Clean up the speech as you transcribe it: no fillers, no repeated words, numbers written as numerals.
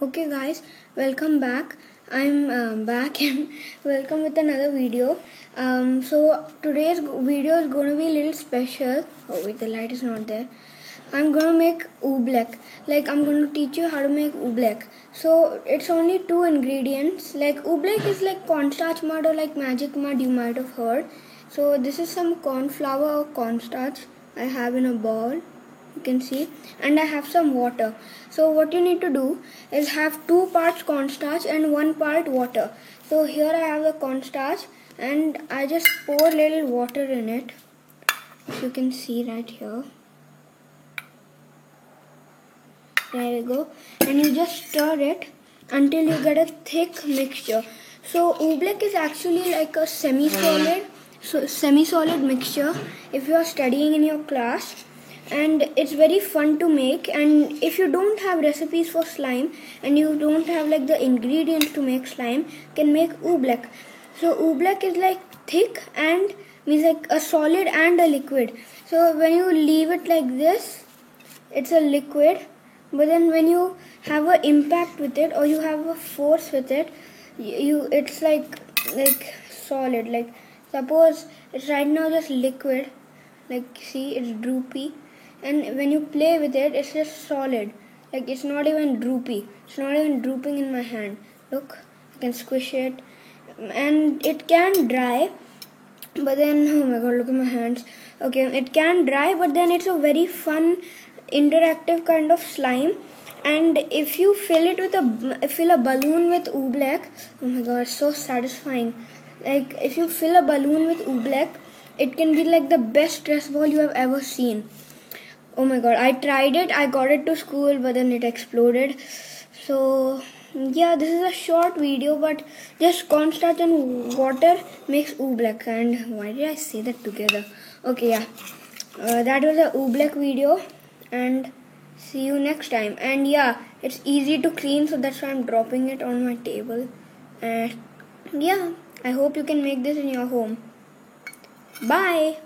Okay guys, welcome back. I'm back and welcome with another video. So today's video is going to be a little special. Oh wait, the light is not there. I'm going to make oobleck. I'm going to teach you how to make oobleck. So it's only two ingredients. Oobleck is like cornstarch mud or like magic mud you might have heard. So this is some corn flour or cornstarch I have in a bowl. You can see, and I have some water. So what you need to do is have 2 parts cornstarch and 1 part water. So here I have the cornstarch and I just pour little water in it. You can see right here. There you go, and you just stir it until you get a thick mixture. So oobleck is actually like a semi-solid mixture if you are studying in your class. And it's very fun to make, and if you don't have recipes for slime and you don't have like the ingredients to make slime, you can make oobleck. So oobleck is like thick and means like a solid and a liquid. So when you leave it like this, it's a liquid, but then when you have an impact with it or you have a force with it, it's like solid. Like suppose it's right now just liquid, like see it's droopy, and when you play with it, it's just solid. Like it's not even droopy. It's not even drooping in my hand. Look, I can squish it, and it can dry. But then, oh my god, look at my hands. Okay, it can dry, but then it's a very fun, interactive kind of slime. And if you fill a balloon with oobleck, oh my god, it's so satisfying. Like if you fill a balloon with oobleck, it can be like the best stress ball you have ever seen. Oh my god, I tried it, I got it to school, but then it exploded. So yeah, this is a short video, but just cornstarch and water makes oobleck. And why did I say that together? Okay, yeah, that was a oobleck video, and see you next time. And yeah, it's easy to clean, so that's why I'm dropping it on my table. And yeah, I hope you can make this in your home. Bye.